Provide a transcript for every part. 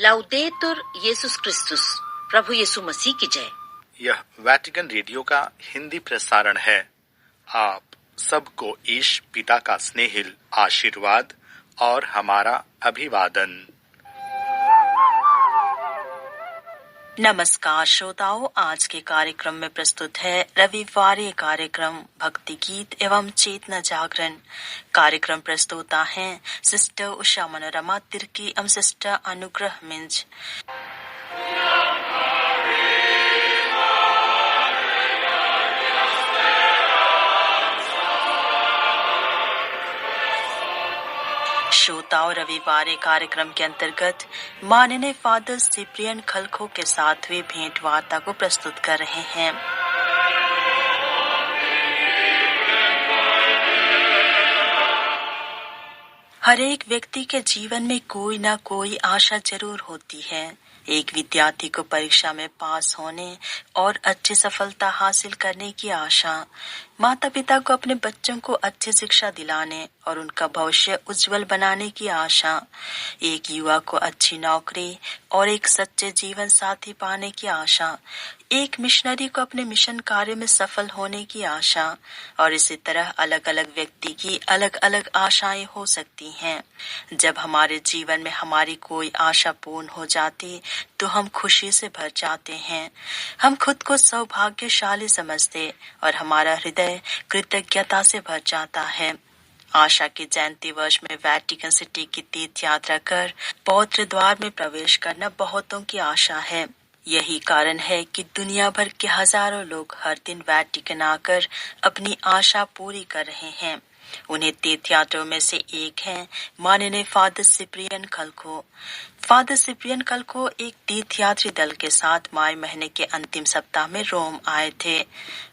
लाउदेतुर येसुस क्रिस्तुस, प्रभु यीशु मसीह की जय। यह वेटिकन रेडियो का हिंदी प्रसारण है। आप सबको ईश पिता का स्नेहिल आशीर्वाद और हमारा अभिवादन। नमस्कार श्रोताओं, आज के कार्यक्रम में प्रस्तुत है रविवारी कार्यक्रम भक्ति गीत एवं चेतना जागरण। कार्यक्रम प्रस्तुता हैं सिस्टर उषा मनोरमा तिर्की एवं सिस्टर अनुग्रह मिंज। श्रोताओं, रविवार कार्यक्रम के अंतर्गत माननीय फादर सिप्रियन खलखो के साथ हुई भेंट वार्ता को प्रस्तुत कर रहे हैं। हर एक व्यक्ति के जीवन में कोई ना कोई आशा जरूर होती है। एक विद्यार्थी को परीक्षा में पास होने और अच्छी सफलता हासिल करने की आशा, माता पिता को अपने बच्चों को अच्छी शिक्षा दिलाने और उनका भविष्य उज्जवल बनाने की आशा, एक युवा को अच्छी नौकरी और एक सच्चे जीवन साथी पाने की आशा, एक मिशनरी को अपने मिशन कार्य में सफल होने की आशा, और इसी तरह अलग अलग व्यक्ति की अलग अलग आशाएं हो सकती हैं। जब हमारे जीवन में हमारी कोई आशा पूर्ण हो जाती तो हम खुशी से भर जाते हैं। हम खुद को सौभाग्यशाली समझते और हमारा हृदय कृतज्ञता से भर जाता है। आशा के जयंती वर्ष में वेटिकन सिटी की तीर्थ यात्रा कर पवित्र द्वार में प्रवेश करना बहुतों की आशा है। यही कारण है कि दुनिया भर के हजारों लोग हर दिन वेटिकन आकर अपनी आशा पूरी कर रहे हैं। उन्हें तीर्थयात्रियों में से एक हैं माननीय फादर सिप्रियन खलखो। फादर सिप्रियन खलखो एक तीर्थयात्री दल के साथ मई महीने के अंतिम सप्ताह में रोम आए थे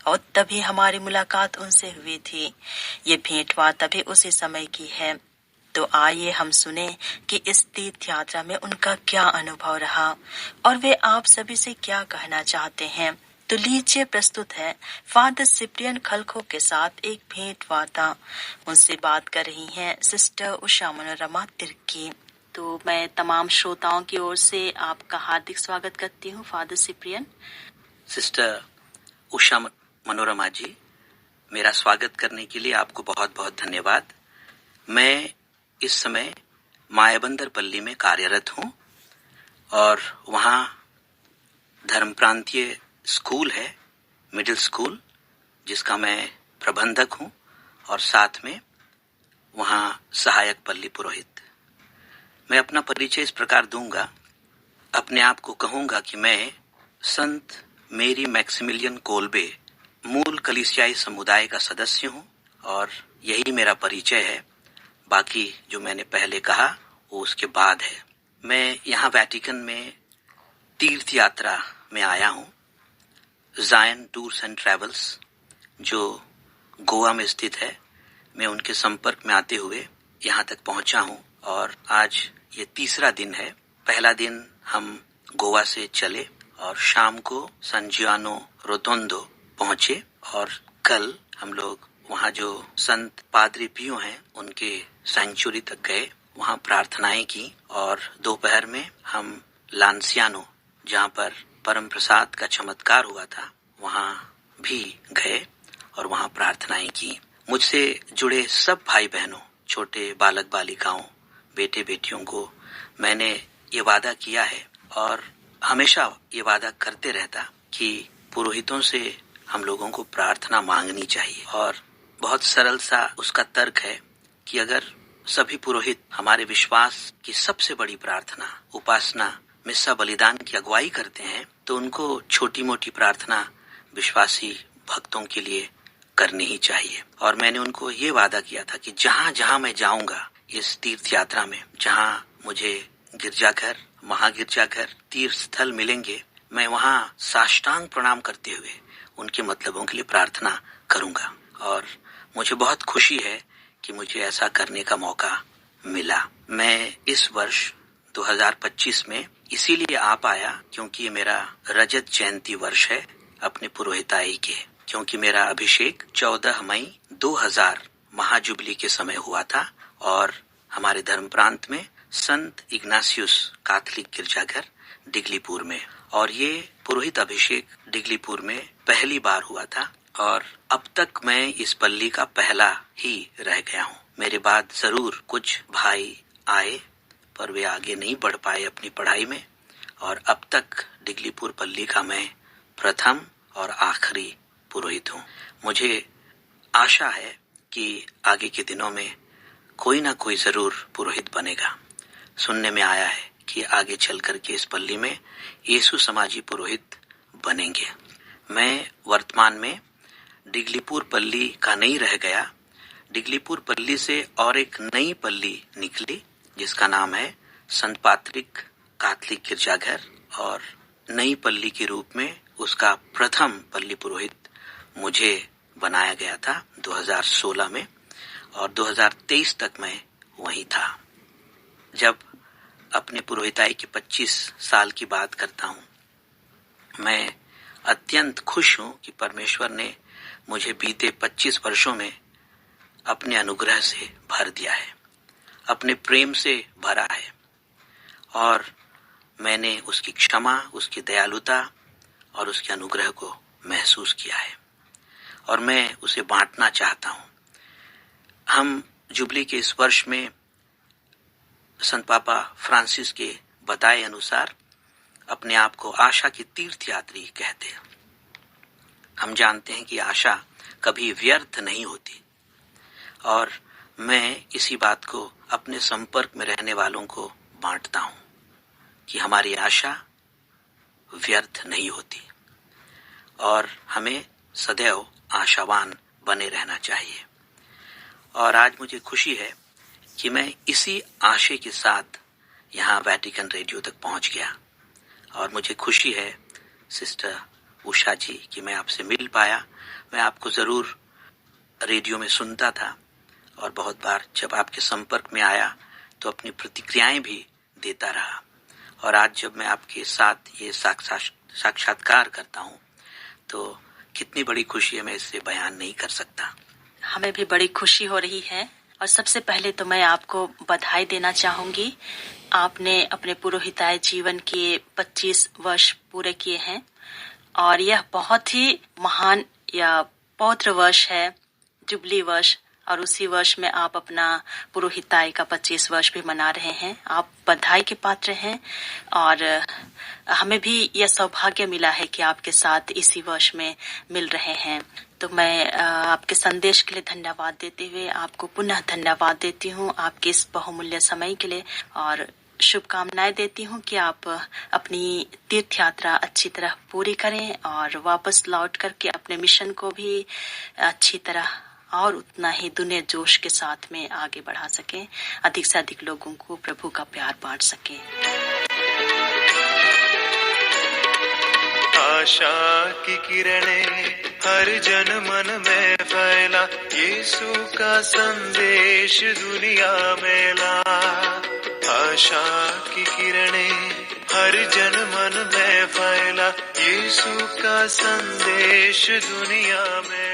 और तभी हमारी मुलाकात उनसे हुई थी। ये भेंटवार्ता भी उसी समय की है। तो आइए हम सुने कि इस तीर्थ यात्रा में उनका क्या अनुभव रहा और वे आप सभी से क्या कहना चाहते हैं। तो लीजिए, प्रस्तुत है फादर सिप्रियन खलखो के साथ एक भेंट वार्ता। उनसे बात कर रही हैं सिस्टर उषा मनोरमा तिर्की। तो मैं तमाम श्रोताओं की ओर से आपका हार्दिक स्वागत करती हूँ फादर सिप्रियन। सिस्टर उषा मनोरमा जी, मेरा स्वागत करने के लिए आपको बहुत बहुत धन्यवाद। मैं इस समय मायाबंदरपल्ली में कार्यरत हूँ और वहाँ धर्म प्रांतीय स्कूल है, मिडिल स्कूल, जिसका मैं प्रबंधक हूँ और साथ में वहाँ सहायक पल्ली पुरोहित। मैं अपना परिचय इस प्रकार दूंगा। अपने आप को कहूँगा कि मैं संत मेरी मैक्सिमिलियन कोल्बे मूल कलीसियाई समुदाय का सदस्य हूँ और यही मेरा परिचय है। बाकी जो मैंने पहले कहा वो उसके बाद है। मैं यहाँ वेटिकन में तीर्थ यात्रा में आया हूँ। जायन टूर्स एंड ट्रैवल्स जो गोवा में स्थित है, मैं उनके संपर्क में आते हुए यहाँ तक पहुँचा हूँ और आज ये तीसरा दिन है। पहला दिन हम गोवा से चले और शाम को सान जियानो रोतोंडो पहुँचे और कल हम लोग वहाँ जो संत पादरी पियो हैं उनके सैंक्चुरी तक गए, वहाँ प्रार्थनाएं की और दोपहर में हम लांसियानो, जहाँ पर परम प्रसाद का चमत्कार हुआ था, वहाँ भी गए और वहाँ प्रार्थनाएं की। मुझसे जुड़े सब भाई बहनों, छोटे बालक बालिकाओं, बेटे बेटियों को मैंने ये वादा किया है और हमेशा ये वादा करते रहता कि पुरोहितों से हम लोगों को प्रार्थना मांगनी चाहिए। और बहुत सरल सा उसका तर्क है कि अगर सभी पुरोहित हमारे विश्वास की सबसे बड़ी प्रार्थना, उपासना, मिस्सा बलिदान की अगुवाई करते हैं तो उनको छोटी मोटी प्रार्थना विश्वासी भक्तों के लिए करनी ही चाहिए। और मैंने उनको ये वादा किया था कि जहाँ जहाँ मैं जाऊंगा इस तीर्थ यात्रा में, जहाँ मुझे गिरजाघर, महागिरजाघर, तीर्थ स्थल मिलेंगे, मैं वहाँ साष्टांग प्रणाम करते हुए उनके मतलबों के लिए प्रार्थना करूंगा। और मुझे बहुत खुशी है कि मुझे ऐसा करने का मौका मिला। मैं इस वर्ष 2025 में इसीलिए आ पाया क्योंकि ये मेरा रजत जयंती वर्ष है अपने पुरोहिताई के, क्योंकि मेरा अभिषेक 14 मई 2000 महाजुबली के समय हुआ था और हमारे धर्म प्रांत में संत इग्नासियस कैथोलिक गिरजाघर डिगलीपुर में, और ये पुरोहित अभिषेक डिगलीपुर में पहली बार हुआ था और अब तक मैं इस पल्ली का पहला ही रह गया हूँ। मेरे बाद जरूर कुछ भाई आए पर वे आगे नहीं बढ़ पाए अपनी पढ़ाई में, और अब तक डिगलीपुर पल्ली का मैं प्रथम और आखिरी पुरोहित हूँ। मुझे आशा है कि आगे के दिनों में कोई ना कोई जरूर पुरोहित बनेगा। सुनने में आया है कि आगे चल करके इस पल्ली में यीशु समाजी पुरोहित बनेंगे। मैं वर्तमान में डिगलीपुर पल्ली का नहीं रह गया। डिगलीपुर पल्ली से और एक नई पल्ली निकली जिसका नाम है संत पैट्रिक कैथोलिक गिरजाघर, और नई पल्ली के रूप में उसका प्रथम पल्ली पुरोहित मुझे बनाया गया था 2016 में, और 2023 तक मैं वहीं था। जब अपने पुरोहिताई के 25 साल की बात करता हूँ, मैं अत्यंत खुश हूँ कि परमेश्वर ने मुझे बीते 25 वर्षों में अपने अनुग्रह से भर दिया है, अपने प्रेम से भरा है, और मैंने उसकी क्षमा, उसकी दयालुता और उसके अनुग्रह को महसूस किया है, और मैं उसे बांटना चाहता हूँ। हम जुबली के इस वर्ष में संत पापा फ्रांसिस के बताए अनुसार अपने आप को आशा की तीर्थ यात्री कहते हैं। हम जानते हैं कि आशा कभी व्यर्थ नहीं होती, और मैं इसी बात को अपने संपर्क में रहने वालों को बांटता हूँ कि हमारी आशा व्यर्थ नहीं होती और हमें सदैव आशावान बने रहना चाहिए। और आज मुझे खुशी है कि मैं इसी आशय के साथ यहाँ वेटिकन रेडियो तक पहुँच गया, और मुझे खुशी है सिस्टर उषा जी कि मैं आपसे मिल पाया। मैं आपको ज़रूर रेडियो में सुनता था, और बहुत बार जब आपके संपर्क में आया तो अपनी प्रतिक्रियाएं भी देता रहा, और आज जब मैं आपके साथ ये साक्षात्कार करता हूँ तो कितनी बड़ी खुशी है, मैं इससे बयान नहीं कर सकता। हमें भी बड़ी खुशी हो रही है, और सबसे पहले तो मैं आपको बधाई देना चाहूंगी। आपने अपने पुरोहिताई जीवन के 25 वर्ष पूरे किए हैं, और यह बहुत ही महान या पवित्र वर्ष है, जुबली वर्ष, और उसी वर्ष में आप अपना पुरोहिताई का 25 वर्ष भी मना रहे हैं। आप बधाई के पात्र हैं, और हमें भी यह सौभाग्य मिला है कि आपके साथ इसी वर्ष में मिल रहे हैं। तो मैं आपके संदेश के लिए धन्यवाद देते हुए आपको पुनः धन्यवाद देती हूँ आपके इस बहुमूल्य समय के लिए, और शुभकामनाएं देती हूँ कि आप अपनी तीर्थ यात्रा अच्छी तरह पूरी करें और वापस लौट करके अपने मिशन को भी अच्छी तरह और उतना ही दुनिया जोश के साथ में आगे बढ़ा सकें, अधिक से अधिक लोगों को प्रभु का प्यार बांट सकें। आशा की किरणें हर जन मन में फैला, यीशु का संदेश दुनिया में ला। आशा की किरणें हर जन मन में फैला, यीशु का संदेश दुनिया में